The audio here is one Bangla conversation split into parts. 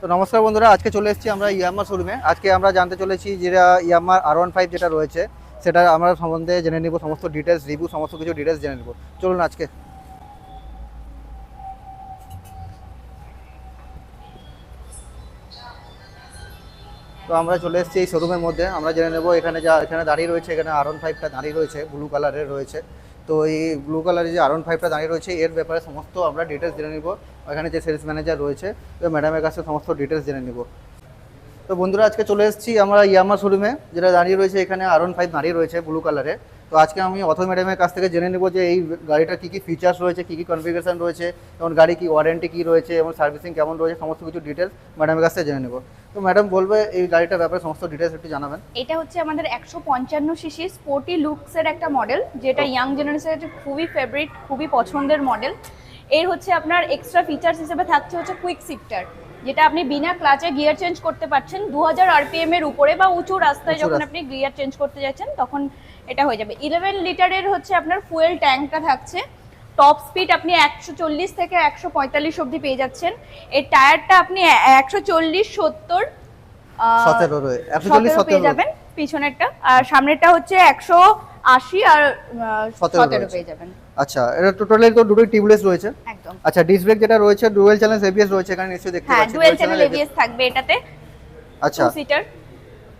তো নমস্কার বন্ধুরা, আজকে চলে এসেছি আমরা ইয়ামাহা শোরুমে। আজকে আমরা জানতে চলেছি যেটা ইয়ামাহা R15 যেটা রয়েছে সেটা আমরা সম্বন্ধে জেনে নিব, সমস্ত ডিটেলস রিভিউ সমস্ত কিছু ডিটেলস জেনে নিব। চলুন আজকে। তো আমরা চলে এসেছি এই শোরুমের মধ্যে। আমরা জেনে নেব এখানে এখানে দাঁড়িয়ে রয়েছে, এখানে R15টা দাঁড়িয়ে রয়েছে, ব্লু কালারের রয়েছে। তো এই ব্লু কালারের যে R15টা দাঁড়িয়ে রয়েছে এর ব্যাপারে সমস্ত আমরা ডিটেলস জেনে নিব। এখানে যে সেলস ম্যানেজার রয়েছে তো ম্যাডামের কাছে সমস্ত ডিটেলস জেনে নিব। তো বন্ধুরা, আজকে চলে এসেছি আমরা ইয়ামাহা শোরুমে, যেটা দাঁড়িয়ে রয়েছে এখানে R15 দাঁড়িয়ে রয়েছে ব্লু কালারে। তো আজকে আমি অথৈ ম্যাডামের কাছ থেকে জেনে নেব যে এই গাড়িটার কী কী ফিচার্স রয়েছে, কী কী কনফিগারেশন রয়েছে, এবং গাড়ি কি ওয়ারেন্টি কী রয়েছে এবং সার্ভিসিং কেমন রয়েছে, সমস্ত কিছু ডিটেলস ম্যাডামের কাছ থেকে জেনে নেব। তো ম্যাডাম বলবে এই গাড়িটার ব্যাপারে সমস্ত ডিটেলস একটু জানাবেন। এটা হচ্ছে আমাদের 155 সিসি স্পোর্টি লুকসের একটা মডেল, যেটা ইয়াং জেনারেশনের খুবই ফেভারিট, খুবই পছন্দের মডেল। এর হচ্ছে আপনার এক্সট্রা ফিচার্স হিসেবে থাকছে হচ্ছে কুইক শিফটার, যেটা আপনি বিনা ক্লাচে গিয়ার চেঞ্জ করতে পারছেন 2000 আরপিএম এর উপরে বা উঁচু রাস্তায় যখন আপনি গিয়ার চেঞ্জ করতে যাচ্ছেন তখন এটা হয়ে যাবে। 11 লিটারের হচ্ছে আপনার ফুয়েল ট্যাঙ্কটা থাকছে। টপ স্পিড আপনি 140 থেকে 145 অবধি পেয়ে যাচ্ছেন। এর টায়ারটা আপনি 140 70 17 পেয়ে যাবেন পিছনেরটা, আর সামনেরটা হচ্ছে 180 আর 17 পেয়ে যাবেন। আচ্ছা, এটা টোটালি তো দুটোই টিউবলেস রয়েছে একদম। আচ্ছা, ডিস্ক ব্রেক যেটা রয়েছে ডুয়াল চ্যানেল এবিএস রয়েছে এখানে নিশ্চয়ই দেখতে হ্যাঁ, পাচ্ছেন। ডুয়াল চ্যানেল এবিএস থাকবে এটাতে। আচ্ছা, 2 সিটার।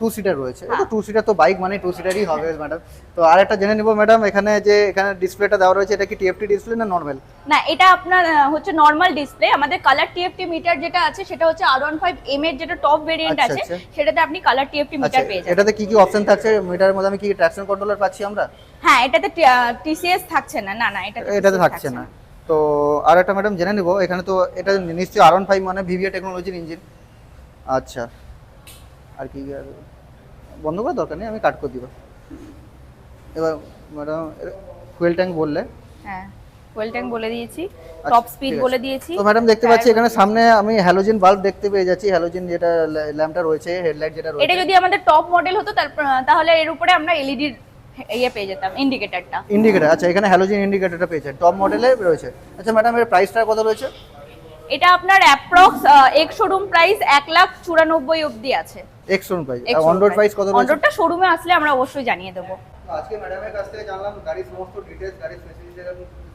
2 সিটার রয়েছে। এটা 2 সিটার তো বাইক মানে 2 সিটারই হবে ম্যাডাম। তো আরেকটা জেনে নিব ম্যাডাম, এখানে যে এখানে ডিসপ্লেটা দেওয়া রয়েছে এটা কি টিএফটি ডিসপ্লে না নরমাল? না, এটা আপনার হচ্ছে নরমাল ডিসপ্লে। আমাদের কালার টিএফটি মিটার যেটা আছে সেটা হচ্ছে R15 M এর যেটা টপ ভেরিয়েন্ট আছে সেটাতে আপনি কালার টিএফটি মিটার পেয়ে যাবেন। এটাতে কি কি অপশন থাকছে মিটারের মধ্যে? আমি কি ট্র্যাকশন কন্ট্রোলার পাচ্ছি আমরা? হ্যাঁ, এটাতে টিসিএস থাকছে না। না না, এটাতে থাকছে না। তো আর একটা ম্যাডাম জেনে নিব, এখানে তো এটা নিশ্চয়ই R15 মানে ভিভিএ টেকনোলজির ইঞ্জিন। আচ্ছা, আর কি বন্ধ করার দরকার নেই, আমি কাট করে দিব। এবার ম্যাডাম ফুয়েল ট্যাঙ্ক বললে? হ্যাঁ, ফুয়েল ট্যাঙ্ক বলে দিয়েছি, টপ স্পিড বলে দিয়েছি। তো ম্যাডাম দেখতে পাচ্ছি এখানে সামনে আমি হ্যালোজেন বাল্ব দেখতে পেয়ে যাচ্ছি, হ্যালোজেন যেটা ল্যাম্পটা রয়েছে, হেডলাইট যেটা রয়েছে। এটা যদি আমাদের টপ মডেল হতো তাহলে এর উপরে আমরা এলইডি পেয়ে যেতাম, ইন্ডিকেটরটা। আচ্ছা, এখানে হ্যালোজেন ইন্ডিকেটরটা পেয়েছেন, টপ মডেলে রয়েছে। আচ্ছা ম্যাডাম, এর প্রাইসটা কত রয়েছে? এটা আপনার অ্যাপ্রক্স এক্স শোরুম প্রাইস 1,94,000 অবধি আছে। Ex showroom price. আর অন রোড প্রাইস কত রয়েছে? অন রোডটা শোরুমে আসলে আমরা অবশ্যই জানিয়ে দেব। তো আজকে ম্যাডামের কাছ থেকে জানলাম গাড়ির সমস্ত ডিটেইলস, গাড়ির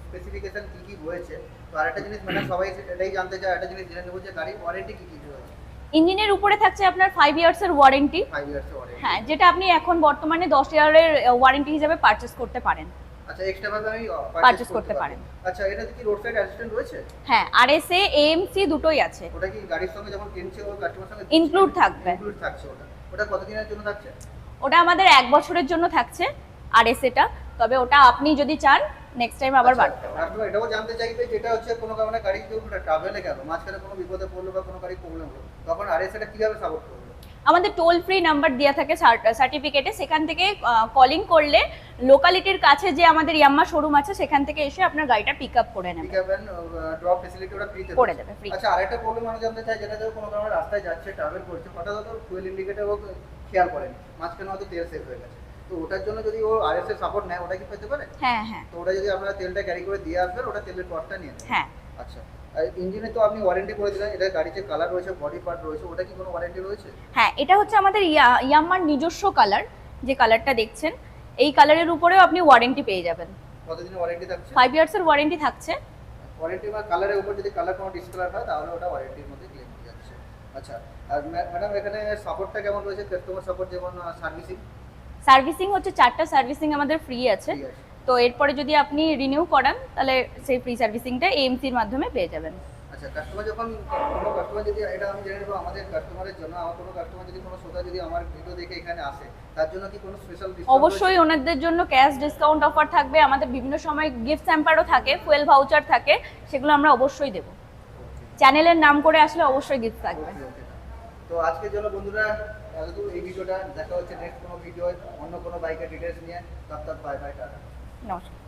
স্পেসিফিকেশন কি কি রয়েছে। তো আরেকটা জিনিস ম্যাডাম সবাই এটাই জানতে চায়, একটা জিনিস জেনে নেব যে গাড়ির ওয়ারেন্টি কি কি রয়েছে। ইঞ্জিনের উপরে থাকছে আপনার 5 ইয়ার্সের ওয়ারেন্টি। 5 years warranty. হ্যাঁ, যেটা আপনি এখন বর্তমানে 10 ইয়ারের ওয়ারেন্টি হিসেবে পারচেজ করতে পারেন। আচ্ছা, এক্সট্রা ভাবে আমি পারচেজ করতে পারেন। আচ্ছা, এটাতে কি রোড সাইড অ্যাসিস্ট্যান্ট রয়েছে? হ্যাঁ, আরএসএ এএমসি দুটোই আছে। ওটা কি গাড়ির সঙ্গে যখন কিনছে ও কাস্টমার সঙ্গে ইনক্লুড থাকবে? ইনক্লুড থাকছে। ওটা কতদিনের জন্য থাকছে? ওটা আমাদের 1 বছরের জন্য থাকছে আরএসএটা। তবে ওটা আপনি যদি চান নেক্সট টাইম আবার বাড়তে পারেন। আপনি এটাও জানতে চাইবে যেটা হচ্ছে কোনো কারণে গাড়ি কেউ ট্রাভেলে গেল, মাঝখানে কোনো বিপদে পড়লো বা কোনো গাড়ি প্রবলেম হলো, তখন আরএসএটা কিভাবে সাপোর্ট করবে? আমাদের টোল ফ্রি নাম্বার দেওয়া থাকে সার্টিফিকেটে, সেখান থেকে কলিং করলে লোকালিটির কাছে যে আমাদের ইয়ামাহা শোরুম আছে সেখান থেকে এসে আপনার গাড়িটা পিক আপ করে নেবে। Pick up and drop facility ওটা ফ্রিতে করে দেবে, ফ্রি। আচ্ছা, আরেকটা প্রবলেম আমি জানতে চাই, যেটা কোনো কারণে রাস্তায় যাচ্ছে, ট্রাভেল করছে, হঠাৎ ফুয়েল ইন্ডিকেটর ও খেয়াল করেন, মাঝখানে হয়তো তেল সেভ হয়ে গেছে, তো ওটার জন্য যদি ও আরএসএ সাপোর্ট নেয় ওটা কি পেতে পারে? হ্যাঁ হ্যাঁ। তো ওটা যদি আপনারা তেলটা ক্যারি করে দিয়ে আসবেন, ওটা তেলের কস্টটা নিয়ে নেবেন। হ্যাঁ। আচ্ছা, আর ইঞ্জিনে তো আপনি ওয়ারেন্টি করে দিলেন, এটা গাড়ির যে কালার রয়েছে, বডি পার্ট রয়েছে, ওটা কি কোনো ওয়ারেন্টি রয়েছে? হ্যাঁ, এটা হচ্ছে আমাদের ইয়ামাহার নিজস্ব কালার, যে কালারটা দেখছেন এই কালারের উপরেও আপনি ওয়ারেন্টি পেয়ে যাবেন। কতদিনের ওয়ারেন্টি থাকছে? 5 ইয়ার্সের ওয়ারেন্টি থাকছে। ওয়ারেন্টি বা কালারের উপর যদি কালার কোনো ডিসকালার হয় তাহলে ওটা ওয়ারেন্টির মধ্যে ক্লেম হয়ে যাচ্ছে। আচ্ছা, আর ম্যাডাম এখানে সাপোর্টটা কেমন রয়েছে? কাস্টমার সাপোর্ট যেমন সার্ভিসিং হচ্ছে 4টা সার্ভিসিং আমাদের ফ্রি আছে। তো এরপরে যদি আপনি রিনিউ করান তাহলে সেই ফ্রি সার্ভিসিংটা এএমসির মাধ্যমে পেয়ে যাবেন। আচ্ছা, কাস্টমার যখন কোনো কাস্টমার যদি, এটা আমি জেনে নেব আমাদের কাস্টমারের জন্য, আমার কোনো কাস্টমার যদি কোনো শ্রোতা যদি আমার ভিডিও দেখে এখানে আসে, তার জন্য কি কোনো স্পেশাল ডিসকাউন্ট? অবশ্যই ওনাদের জন্য ক্যাশ ডিসকাউন্ট অফার থাকবে। আমাদের বিভিন্ন সময় গিফট হ্যাম্পারও থাকে, ফুয়েল ভাউচার থাকে, সেগুলো আমরা অবশ্যই দেব। চ্যানেলের নাম করে আসলে অবশ্যই গিফট থাকবে। তো আজকের জন্য বন্ধুরা এই ভিডিওটা দেখা হচ্ছে নেক্সট কোনো ভিডিও অন্য কোনো বাইকের ডিটেইলস নিয়ে। তব তক বাই বাই, টাটা, নমস্কার।